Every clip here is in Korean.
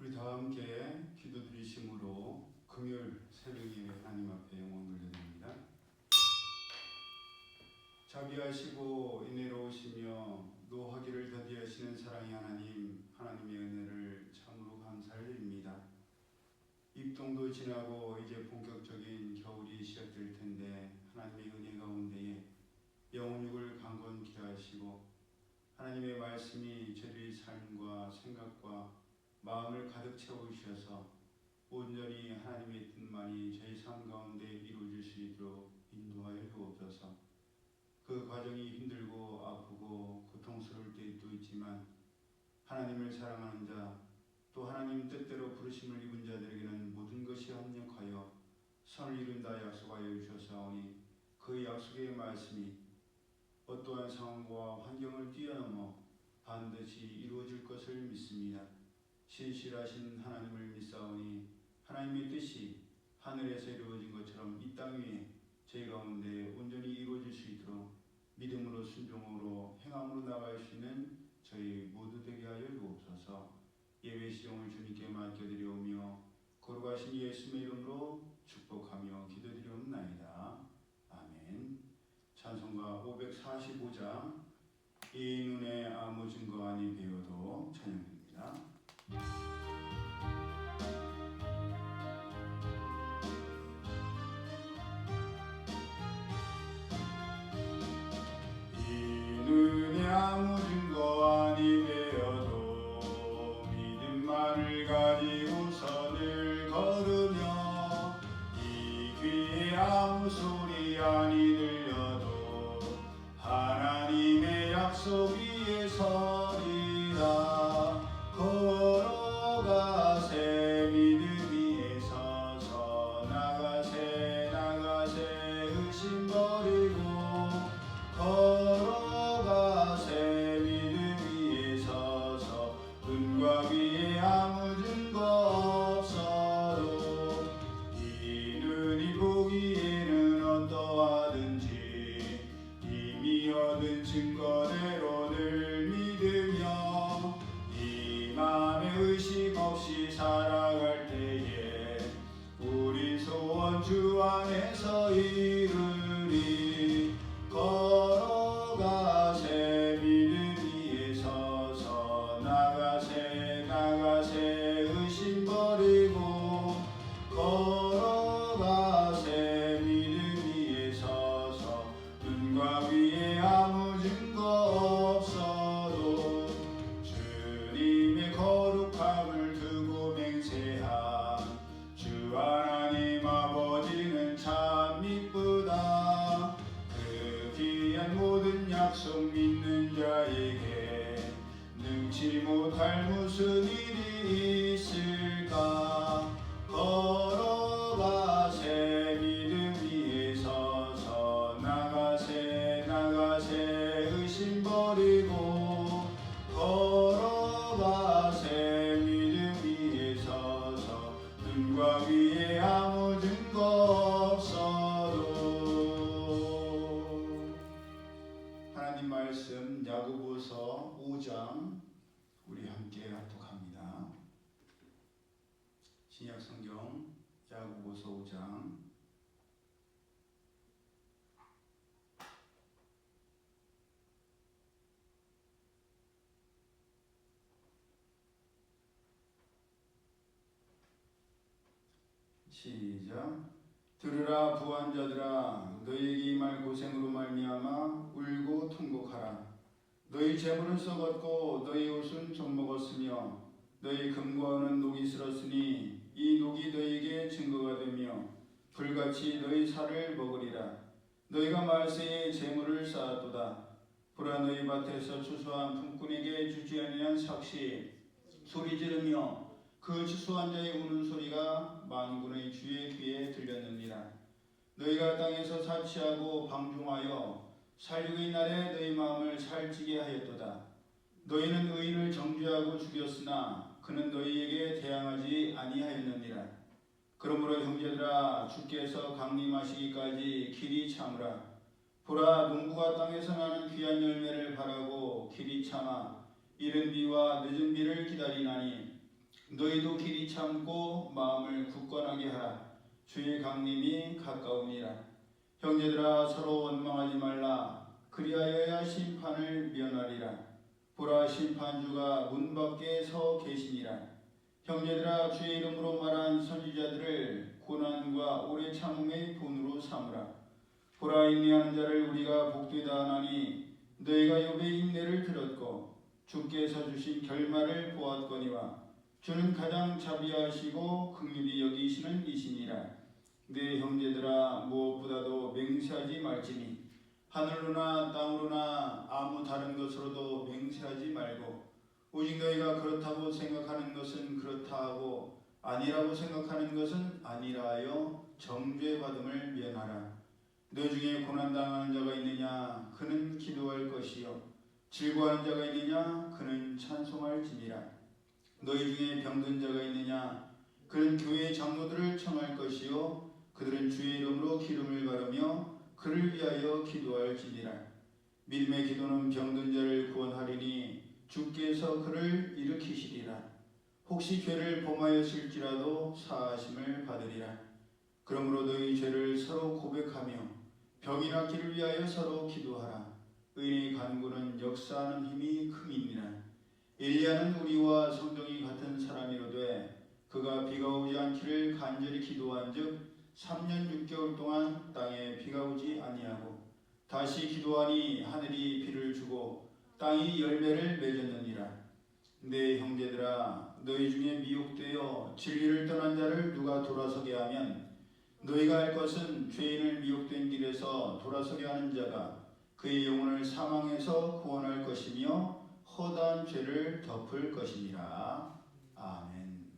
우리 다 함께 기도드리심으로 금요일 새벽에 하나님 앞에 영광 돌려드립니다. 자비하시고 인애로우시며 노하기를 더디하시는 사랑의 하나님, 하나님의 은혜를 참으로 감사드립니다. 입동도 지나고 이제 본격적인 겨울이 시작될 텐데 하나님의 은혜 가운데에 영혼육을 강건케 하시고 하나님의 말씀이 저희의 삶과 생각과 마음을 가득 채우셔서 온전히 하나님의 뜻만이 저희 삶 가운데 이루어질 수 있도록 인도하여 주옵소서. 그 과정이 힘들고 아프고 고통스러울 때도 있지만 하나님을 사랑하는 자, 또 하나님 뜻대로 부르심을 입은 자들에게는 모든 것이 합력하여 선을 이룬다 약속하여 주셨사오니 그 약속의 말씀이 어떠한 상황과 환경을 뛰어넘어 반드시 이루어질 것을 믿습니다. 신실하신 하나님을 믿사오니 하나님의 뜻이 하늘에서 이루어진 것처럼 이 땅 위에 저희 가운데 온전히 이루어질 수 있도록 믿음으로 순종으로 행함으로 나갈 수 있는 저희 모두 되게 하여 주옵소서. 예배 시종을 주님께 맡겨드리오며 거룩하신 예수의 이름으로 축복하며 기도드리옵나이다. 아멘. 찬송가 545장 이 눈에 아무 증거 아니 배워도 찬양됩니다. 이 눈에 아무 증거 아니 배워도 믿음만을 가지고 선을 걸으며 이 귀에 아무 소리 아니 들려도 하나님의 약속 위에 서리라. 걸어가세 믿음 위에 서서 나가세 의심 버리고 걸어가세 믿음 위에 서서 눈과 귀에 아무 증거 없어도 이 눈이 보기에는 어떠하든지 이미 얻은 증거대로 늘 믿으며 이 맘에 의심 없이 살아갈 때에 우리 소원 주 안에서 이루리. 걸어가세 믿음 위에 서서 나가세 의심 버리고 걸어가세 믿음 위에 서서 눈과 귀에 아무 증거 없어도 주님의 거룩함을 두고 맹세한 주 하나님 아버지는 참 이쁘다. 그 귀한 모든 약속 믿는 자에게 능치 못할 무슨 일이 있을까. 걸어가세 믿음 위에 서서 나가세 의심 버리고 걸어가세 믿음 위에 서서 눈과 귀에 아무 증거 없어도. 하나님 말씀 야고보서 5장 우리 함께 합독합니다. 신약 성경 야고보서 5장 시작. 들으라 부한 자들아, 너희에게 임할 고생으로 말미암아 울고 통곡하라. 너희 재물은 썩었고 너희 옷은 좀먹었으며 너희 금과 은은 녹이 슬었으니 이 녹이 너희에게 증거가 되며 불같이 너희 살을 먹으리라. 너희가 말세에 재물을 쌓았도다. 보라 너희 밭에서 추수한 품꾼에게 주지 아니한 삭시 소리 지르며 그 추수한 자의 우는 소리가 만군의 주의 귀에 들렸느니라. 너희가 땅에서 사치하고 방종하여 살육의 날에 너희 마음을 살찌게 하였도다. 너희는 의인을 정죄하고 죽였으나 그는 너희에게 대항하지 아니하였느니라. 그러므로 형제들아, 주께서 강림하시기까지 길이 참으라. 보라 농부가 땅에서 나는 귀한 열매를 바라고 길이 참아 이른 비와 늦은 비를 기다리나니 너희도 길이 참고 마음을 굳건하게 하라. 주의 강림이 가까우니라. 형제들아 서로 원망하지 말라. 그리하여야 심판을 면하리라. 보라 심판주가 문 밖에 서 계시니라. 형제들아 주의 이름으로 말한 선지자들을 고난과 오래 참음의 본으로 삼으라. 보라 인내하는 자를 우리가 복되다 하나니 너희가 욥의 인내를 들었고 주께서 주신 결말을 보았거니와 주는 가장 자비하시고 긍휼히 여기시는 이시니라. 내 형제들아 무엇보다도 맹세하지 말지니 하늘로나 땅으로나 아무 다른 것으로도 맹세하지 말고 오직 너희가 그렇다고 생각하는 것은 그렇다 하고 아니라고 생각하는 것은 아니라 하여 정죄받음을 면하라. 너 중에 고난당하는 자가 있느냐 그는 기도할 것이요 즐거워하는 자가 있느냐 그는 찬송할지니라. 너희 중에 병든 자가 있느냐 그는 교회의 장로들을 청할 것이요 그들은 주의 이름으로 기름을 바르며 그를 위하여 기도할지니라. 믿음의 기도는 병든 자를 구원하리니 주께서 그를 일으키시리라. 혹시 죄를 범하였을지라도 사하심을 받으리라. 그러므로 너희 죄를 서로 고백하며 병이 낫기를 위하여 서로 기도하라. 의인의 간구는 역사하는 힘이 큼이니라. 엘리야는 우리와 성정이 같은 사람이로되 그가 비가 오지 않기를 간절히 기도한즉 3년 6개월 동안 땅에 비가 오지 아니하고 다시 기도하니 하늘이 비를 주고 땅이 열매를 맺었느니라. 내 형제들아 너희 중에 미혹되어 진리를 떠난 자를 누가 돌아서게 하면 너희가 할 것은 죄인을 미혹된 길에서 돌아서게 하는 자가 그의 영혼을 사망에서 구원할 것이며 허다한 죄를 덮을 것이니라. 아멘.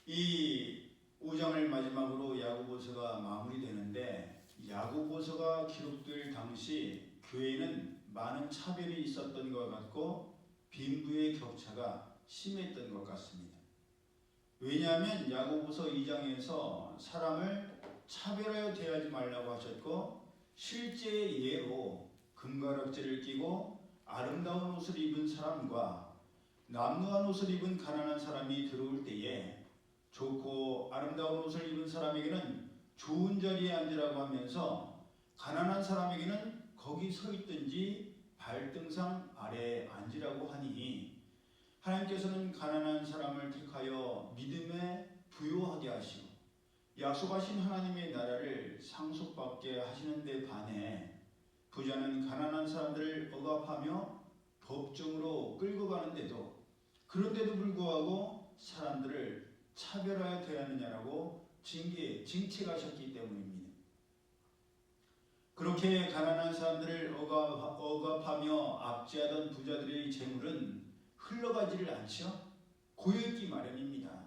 이 5장을 마지막으로 야고보서가 마무리되는데 야고보서가 기록될 당시 교회는 많은 차별이 있었던 것 같고 빈부의 격차가 심했던 것 같습니다. 왜냐하면 야고보서 2장에서 사람을 차별하여 대하지 말라고 하셨고 실제 예로 금가락지를 끼고 아름다운 옷을 입은 사람과 남루한 옷을 입은 가난한 사람이 들어올 때에 좋고 아름다운 옷을 입은 사람에게는 좋은 자리에 앉으라고 하면서 가난한 사람에게는 거기 서 있든지 발등상 아래에 앉으라고 하니 하나님께서는 가난한 사람을 택하여 믿음에 부요하게 하시고 약속하신 하나님의 나라를 상속받게 하시는 데 반해 부자는 가난한 사람들을 억압하며 법정으로 끌고 가는데도 그런데도 불구하고 사람들을 차별하여 대하느냐라고 징책하셨기 때문입니다. 그렇게 가난한 사람들을 억압하며 압제하던 부자들의 재물은 흘러가지를 않죠. 고여있기 마련입니다.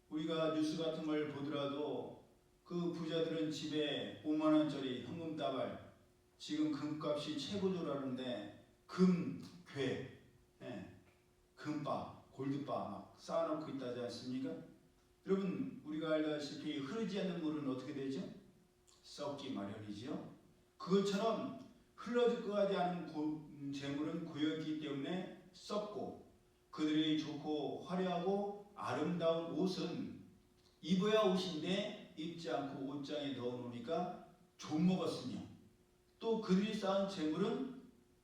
우리가 뉴스 같은 걸 보더라도 그 부자들은 집에 5만 원짜리 현금다발, 지금 금값이 최고조라는데 금괴, 금바, 골드바 막 쌓아놓고 있다지 않습니까? 여러분 우리가 알다시피 흐르지 않는 물은 어떻게 되죠? 썩기 마련이죠. 그것처럼 흘러가지 않은 재물은 고였기 때문에 썩고 그들이 좋고 화려하고 아름다운 옷은 입어야 옷인데 입지 않고 옷장에 넣어놓으니까 좀먹었으며 또 그들이 쌓은 재물은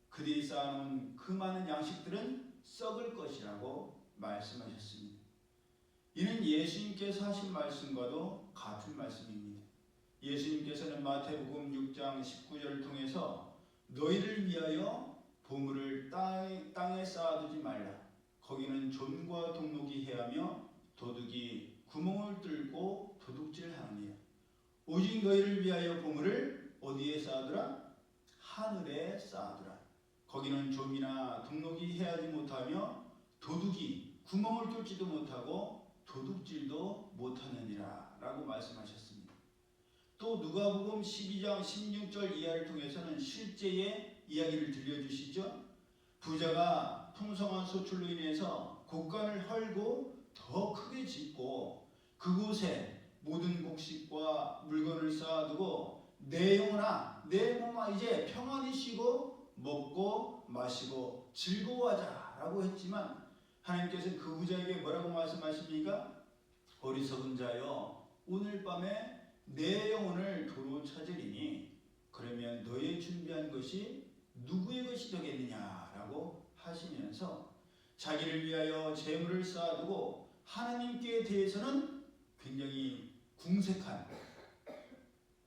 그들이 쌓아놓은 그 많은 양식들은 썩을 것이라고 말씀하셨습니다. 이는 예수님께서 하신 말씀과도 같은 말씀입니다. 예수님께서는 마태복음 6장 19절을 통해서 너희를 위하여 보물을 땅에 쌓아두지 말라. 거기는 존과 동록이 해하며 도둑이 구멍을 뚫고 도둑질하느니라. 오직 너희를 위하여 보물을 어디에 쌓아두라? 하늘에 쌓아두라. 거기는 좀이나 동록이 해하지 못하며 도둑이 구멍을 뚫지도 못하고 도둑질도 못하느니라 라고 말씀하셨습니다. 또 누가복음 12장 16절 이하를 통해서는 실제의 이야기를 들려주시죠. 부자가 풍성한 소출로 인해서 곡간을 헐고 더 크게 짓고 그곳에 모든 곡식과 물건을 쌓아두고 내 영혼아 내 몸아 이제 평안히 쉬고 먹고 마시고 즐거워하자 라고 했지만 하나님께서 그 부자에게 뭐라고 말씀하십니까? 어리석은 자여, 오늘 밤에 내 영혼을 도로 찾으리니 그러면 너의 준비한 것이 누구의 것이 되겠느냐라고 하시면서 자기를 위하여 재물을 쌓아두고 하나님께 대해서는 굉장히 궁색한,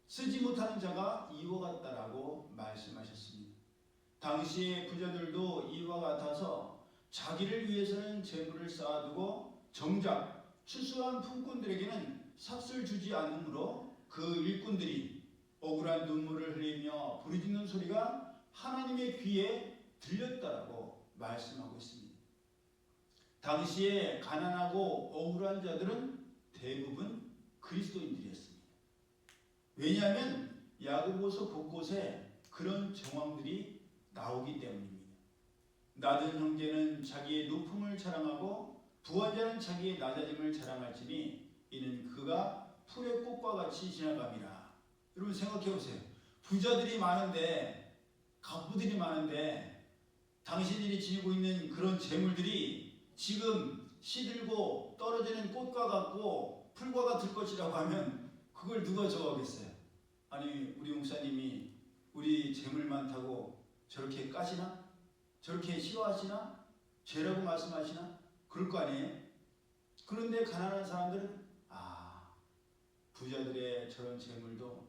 쓰지 못하는 자가 이와 같다라고 말씀하셨습니다. 당시의 부자들도 이와 같아서 자기를 위해서는 재물을 쌓아두고 정작 추수한 품꾼들에게는 삭슬 주지 않으므로 그 일꾼들이 억울한 눈물을 흘리며 부르짖는 소리가 하나님의 귀에 들렸다라고 말씀하고 있습니다. 당시에 가난하고 억울한 자들은 대부분 그리스도인들이었습니다. 왜냐하면 야고보서 곳곳에 그런 정황들이 나오기 때문입니다. 낮은 형제는 자기의 높음을 자랑하고 부한 자는 자기의 낮아짐을 자랑할지니 이는 그가 풀의 꽃과 같이 지나감이라. 여러분 생각해 보세요. 부자들이 많은데, 갑부들이 많은데 당신들이 지니고 있는 그런 재물들이 지금 시들고 떨어지는 꽃과 같고 풀과 같을 것이라고 하면 그걸 누가 좋아하겠어요? 아니, 우리 목사님이 우리 재물 많다고 저렇게 까시나? 저렇게 싫어하시나? 죄라고 말씀하시나? 그럴 거 아니에요? 그런데 가난한 사람들은 부자들의 저런 재물도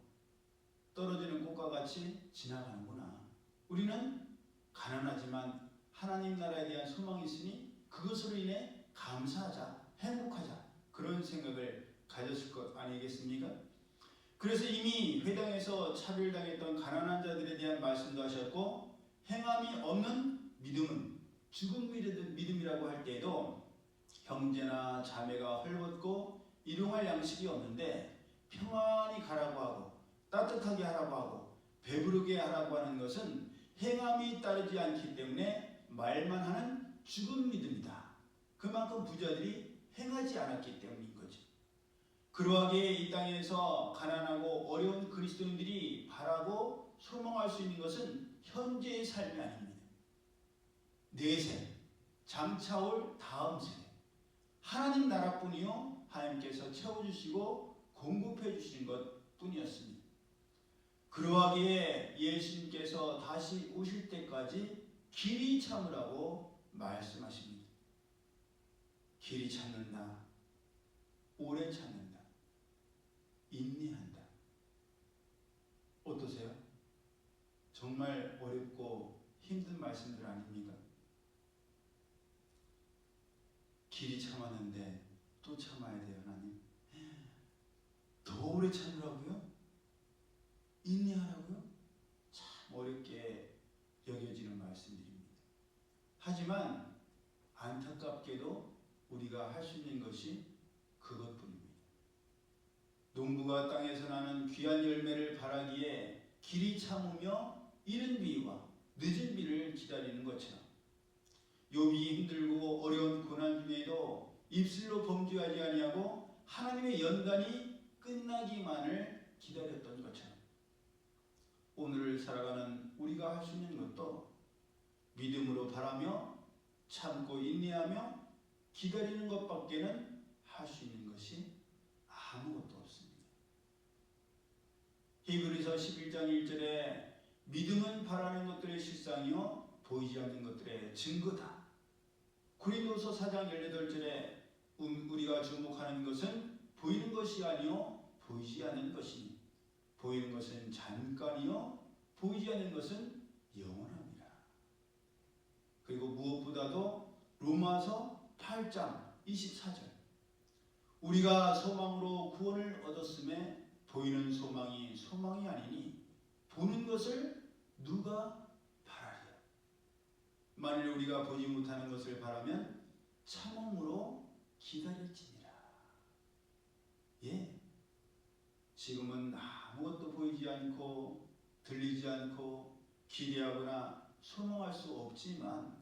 떨어지는 꽃과 같이 지나가는구나. 우리는 가난하지만 하나님 나라에 대한 소망이 있으니 그것으로 인해 감사하자, 행복하자, 그런 생각을 가졌을 것 아니겠습니까? 그래서 이미 회당에서 차별당했던 가난한 자들에 대한 말씀도 하셨고, 행함이 없는 믿음은 죽은 믿음이라고 할 때에도 형제나 자매가 헐벗고 일용할 양식이 없는데 평안히 가라고 하고 따뜻하게 하라고 하고 배부르게 하라고 하는 것은 행함이 따르지 않기 때문에 말만 하는 죽은 믿음이다. 그만큼 부자들이 행하지 않았기 때문인 거죠. 그러하기에 이 땅에서 가난하고 어려운 그리스도인들이 바라고 소망할 수 있는 것은 현재의 삶이 아닙니다. 내세, 장차올 다음 세대, 하나님 나라뿐이요 하나님께서 채워주시고 공급해 주시는 것 뿐이었습니다. 그러하기에 예수님께서 다시 오실 때까지 길이 참으라고 말씀하십니다. 길이 참는다, 오래 참는다, 인내한다. 어떠세요? 정말 어렵고 힘든 말씀들 아닙니까? 길이 참았는데 또 참아야 돼요, 하나님. 더 오래 참으라고요? 인내하라고요? 참 어렵게 여겨지는 말씀들입니다. 하지만 안타깝게도 우리가 할 수 있는 것이 그것뿐입니다. 농부가 땅에서 나는 귀한 열매를 바라기에 길이 참으며 이른 비와 늦은 비를 기다리는 것처럼 욥이 힘들고 어려운 고난 중에도 입술로 범죄하지 아니하고 하나님의 연단이 끝나기만을 기다렸던 것처럼 오늘을 살아가는 우리가 할 수 있는 것도 믿음으로 바라며 참고 인내하며 기다리는 것밖에는 할 수 있는 것이 아무것도 없습니다. 히브리서 11장 1절에 믿음은 바라는 것들의 실상이요 보이지 않는 것들의 증거다. 고린도서 4장 18절에 우리가 주목하는 것은 보이는 것이 아니요 보이지 않는 것이니 보이는 것은 잠깐이요 보이지 않는 것은 영원합니다. 그리고 무엇보다도 로마서 8장 24절 우리가 소망으로 구원을 얻었음에 보이는 소망이 소망이 아니니 보는 것을 누가 바라리요. 만일 우리가 보지 못하는 것을 바라면 참음으로 기다릴지니라. 예, 지금은 아무것도 보이지 않고 들리지 않고 기대하거나 소망할 수 없지만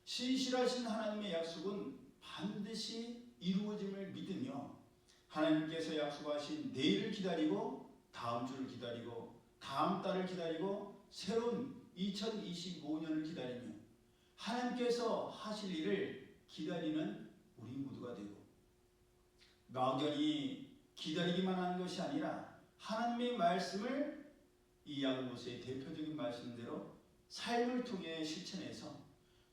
신실하신 하나님의 약속은 반드시 이루어짐을 믿으며 하나님께서 약속하신 내일을 기다리고 다음 주를 기다리고 다음 달을 기다리고 새로운 2025년을 기다리며 하나님께서 하실 일을 기다리는 우리 모두가 되고, 막연히 기다리기만 하는 것이 아니라 하나님의 말씀을 이 야고보서의 대표적인 말씀대로 삶을 통해 실천해서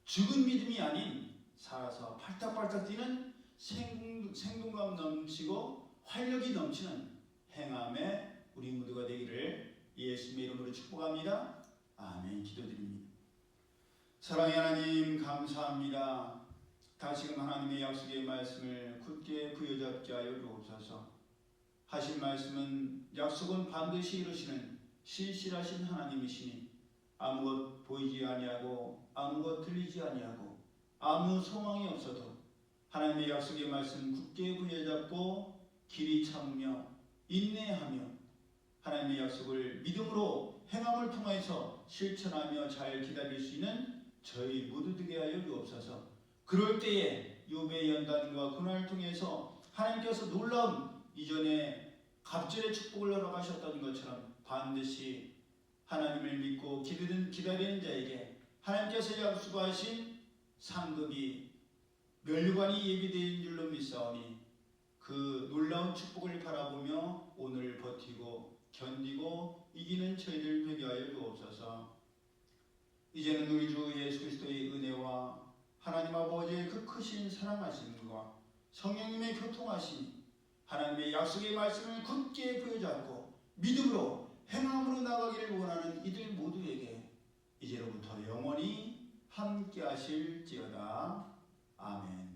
죽은 믿음이 아닌 살아서 팔딱팔딱 뛰는 생동감 넘치고 활력이 넘치는 행함의 우리 모두가 되기를 예수님의 이름으로 축복합니다. 아멘. 기도드립니다. 사랑의 하나님, 감사합니다. 다시금 하나님의 약속의 말씀을 굳게 부여잡게 하여 주옵소서. 하신 말씀은 약속은 반드시 이루시는 신실하신 하나님이시니 아무것 보이지 아니하고 아무것 들리지 아니하고 아무 소망이 없어도 하나님의 약속의 말씀 굳게 부여잡고 길이 참으며 인내하며 하나님의 약속을 믿음으로 행함을 통해서 실천하며 잘 기다릴 수 있는 저희 모두 되게 하여 주옵소서. 그럴 때에 욥의 연단과 고난을 통해서 하나님께서 놀라운 이전에 갑절의 축복을 허락하셨던 것처럼 반드시 하나님을 믿고 기다리는 자에게 하나님께서 약속하신 상급이 면류관이 예비되어 줄로 믿사오니 그 놀라운 축복을 바라보며 오늘 버티고 견디고 이기는 저희들 되게 하여 주옵소서. 이제는 우리 주 예수 그리스도의 은혜와 하나님 아버지의 그 크신 사랑하심과 성령님의 교통하심이 하나님의 약속의 말씀을 굳게 부여잡고 믿음으로 행함으로 나가기를 원하는 이들 모두에게 이제로부터 영원히 함께 하실지어다. 아멘.